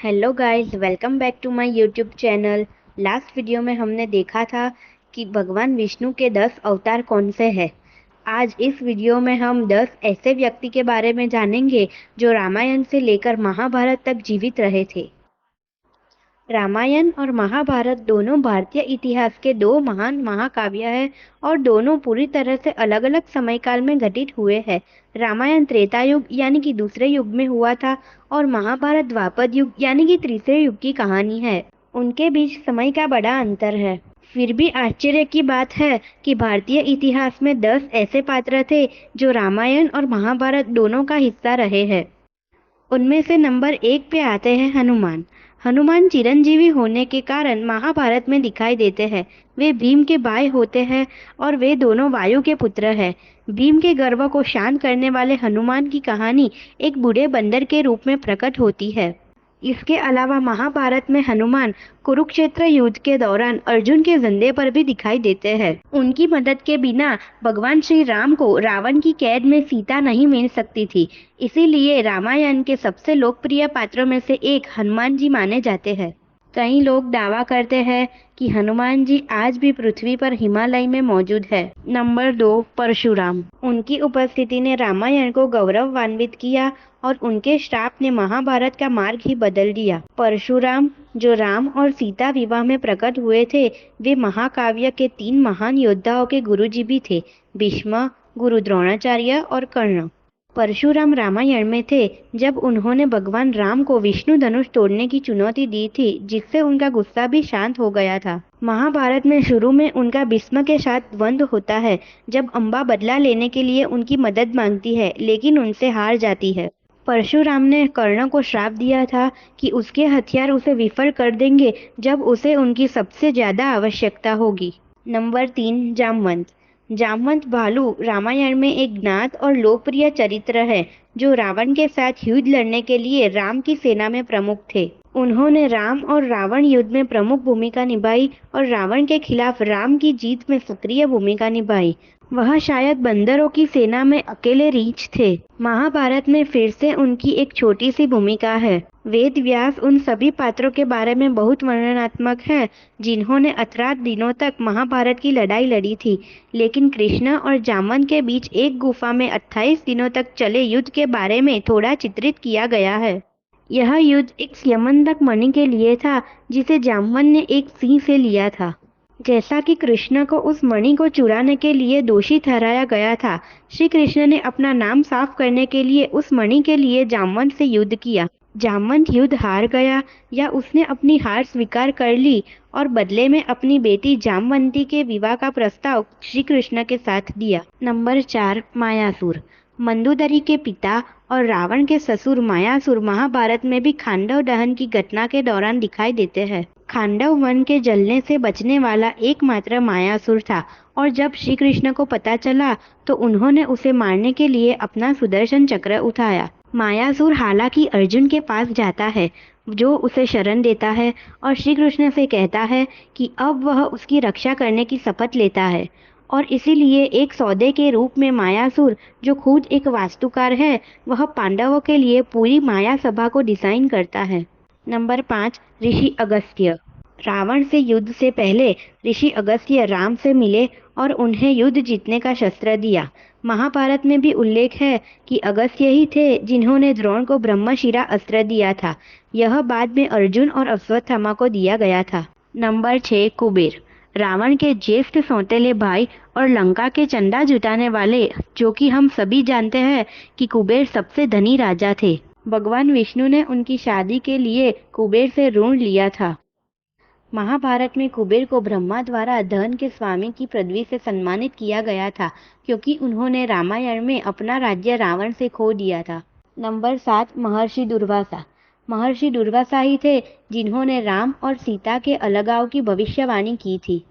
Hello guys, welcome back to my YouTube channel. Last video में हमने देखा था कि भगवान विष्णु के 10 अवतार कौन से हैं। आज इस वीडियो में हम 10 ऐसे व्यक्ति के बारे में जानेंगे जो रामायण से लेकर महाभारत तक जीवित रहे थे। रामायण और महाभारत दोनों भारतीय इतिहास के दो महान महाकाव्य हैं और दोनों पूरी तरह से अलग अलग समय काल में घटित हुए हैं। रामायण त्रेता युग यानी कि दूसरे युग में हुआ था और महाभारत द्वापर युग यानी कि तीसरे युग की कहानी है। उनके बीच समय का बड़ा अंतर है। फिर भी आश्चर्य की बात है कि भारतीय इतिहास में 10 ऐसे पात्र थे जो रामायण और महाभारत दोनों का हिस्सा रहे हैं। उनमें से नंबर 1 पे आते हैं हनुमान। हनुमान चिरंजीवी होने के कारण महाभारत में दिखाई देते हैं। वे भीम के भाई होते हैं और वे दोनों वायु के पुत्र हैं। भीम के गर्व को शांत करने वाले हनुमान की कहानी एक बूढ़े बंदर के रूप में प्रकट होती है। इसके अलावा महाभारत में हनुमान कुरुक्षेत्र युद्ध के दौरान अर्जुन के कंधे पर भी दिखाई देते हैं। उनकी मदद के बिना भगवान श्री राम को रावण की कैद में सीता नहीं मिल सकती थी। इसीलिए रामायण के सबसे लोकप्रिय पात्रों में से एक हनुमान जी माने जाते हैं। कई लोग दावा करते हैं कि हनुमान जी आज भी पृथ्वी पर हिमालय में मौजूद है। नंबर 2, परशुराम। उनकी उपस्थिति ने रामायण को गौरवान्वित किया और उनके श्राप ने महाभारत का मार्ग ही बदल दिया। परशुराम, जो राम और सीता विवाह में प्रकट हुए थे, वे महाकाव्य के 3 महान योद्धाओं के गुरुजी भी थे, भीष्म, गुरु द्रोणाचार्य और कर्ण। परशुराम रामायण में थे जब उन्होंने भगवान राम को विष्णु धनुष तोड़ने की चुनौती दी थी, जिससे उनका गुस्सा भी शांत हो गया था। महाभारत में शुरू में उनका भीष्म के साथ द्वंद्व होता है जब अम्बा बदला लेने के लिए उनकी मदद मांगती है, लेकिन उनसे हार जाती है। परशुराम ने कर्ण को श्राप दिया था कि उसके हथियार उसे विफल कर देंगे जब उसे उनकी सबसे ज्यादा आवश्यकता होगी। नंबर 3, जामवंत। जामवंत भालू रामायण में एक ज्ञात और लोकप्रिय चरित्र है जो रावण के साथ युद्ध लड़ने के लिए राम की सेना में प्रमुख थे। उन्होंने राम और रावण युद्ध में प्रमुख भूमिका निभाई और रावण के खिलाफ राम की जीत में सक्रिय भूमिका निभाई। वह शायद बंदरों की सेना में अकेले रीछ थे। महाभारत में फिर से उनकी एक छोटी सी भूमिका है। वेद व्यास उन सभी पात्रों के बारे में बहुत वर्णनात्मक है जिन्होंने 18 दिनों तक महाभारत की लड़ाई लड़ी थी, लेकिन कृष्ण और जामवंत के बीच एक गुफा में 28 दिनों तक चले युद्ध के बारे में थोड़ा चित्रित किया गया है। यह युद्ध एक स्यमंतक मणि के लिए था जिसे जामवंत ने एक सिंह से लिया था। जैसा कि कृष्ण को उस मणि को चुराने के लिए दोषी ठहराया गया था, श्री कृष्ण ने अपना नाम साफ करने के लिए उस मणि के लिए जामवंत से युद्ध किया। जामवंत युद्ध हार गया या उसने अपनी हार स्वीकार कर ली और बदले में अपनी बेटी जामवंती के विवाह का प्रस्ताव श्री कृष्ण के साथ दिया। नंबर 4, मायासुर। मंदोदरी के पिता और रावण के ससुर मायासुर महाभारत में भी खांडव दहन की घटना के दौरान दिखाई देते हैं। खांडव वन के जलने से बचने वाला एकमात्र मायासुर था और जब श्री कृष्ण को पता चला तो उन्होंने उसे मारने के लिए अपना सुदर्शन चक्र उठाया। मायासुर हालांकि अर्जुन के पास जाता है जो उसे शरण देता है और श्री कृष्ण से कहता है कि अब वह उसकी रक्षा करने की शपथ लेता है और इसीलिए एक सौदे के रूप में मायासुर, जो खुद एक वास्तुकार है, वह पांडवों के लिए पूरी माया सभा को डिजाइन करता है। नंबर 5, ऋषि अगस्त्य। रावण से युद्ध से पहले ऋषि अगस्त्य राम से मिले और उन्हें युद्ध जीतने का शस्त्र दिया। महाभारत में भी उल्लेख है कि अगस्त्य ही थे जिन्होंने द्रोण को ब्रह्मशिरा अस्त्र दिया था। यह बाद में अर्जुन और अश्वत्थामा को दिया गया था। नंबर 6, कुबेर। रावण के ज्येष्ठ सौतेले भाई और लंका के चंदा जुटाने वाले, जो कि हम सभी जानते हैं कि कुबेर सबसे धनी राजा थे। भगवान विष्णु ने उनकी शादी के लिए कुबेर से ऋण लिया था। महाभारत में कुबेर को ब्रह्मा द्वारा धन के स्वामी की पदवी से सम्मानित किया गया था क्योंकि उन्होंने रामायण में अपना राज्य रावण से खो दिया था। नंबर 7, महर्षि दुर्वासा। महर्षि दुर्वासा ही थे जिन्होंने राम और सीता के अलगाव की भविष्यवाणी की थी।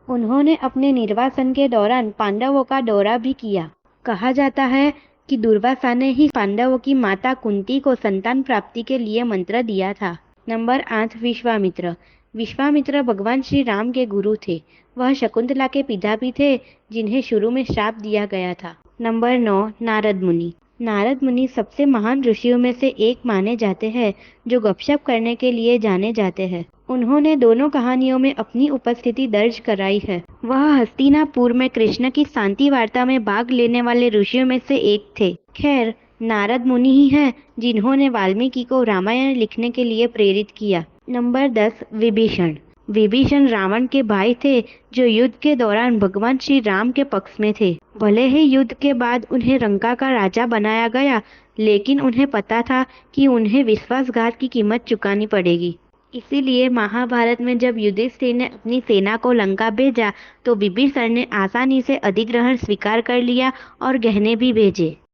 उन्होंने अपने निर्वासन के दौरान पांडवों का दौरा भी किया। कहा जाता है कि दुर्वासा ने ही पांडवों की माता कुंती को संतान प्राप्ति के लिए मंत्र दिया था। नंबर 8, विश्वामित्र। विश्वामित्र भगवान श्री राम के गुरु थे। वह शकुंतला के पिता भी थे जिन्हें शुरू में श्राप दिया गया था। नंबर 9, नारद मुनि। नारद मुनि सबसे महान ऋषियों में से एक माने जाते हैं, जो गपशप करने के लिए जाने जाते हैं। उन्होंने दोनों कहानियों में अपनी उपस्थिति दर्ज कराई है। वह हस्तिनापुर में कृष्ण की शांति वार्ता में भाग लेने वाले ऋषियों में से एक थे। खैर, नारद मुनि ही हैं जिन्होंने वाल्मीकि को रामायण लिखने के लिए प्रेरित किया। नंबर 10, विभीषण। विभीषण रावण के भाई थे, जो युद्ध के दौरान भगवान श्री राम के पक्ष में थे। भले ही युद्ध के बाद उन्हें लंका का राजा बनाया गया, लेकिन उन्हें पता था कि उन्हें विश्वासघात की कीमत चुकानी पड़ेगी। इसीलिए महाभारत में जब युधिष्ठिर ने अपनी सेना को लंका भेजा, तो विभीषण ने आसानी से अधिग्रहण स्वीकार कर लिया और गहने भी भेजे।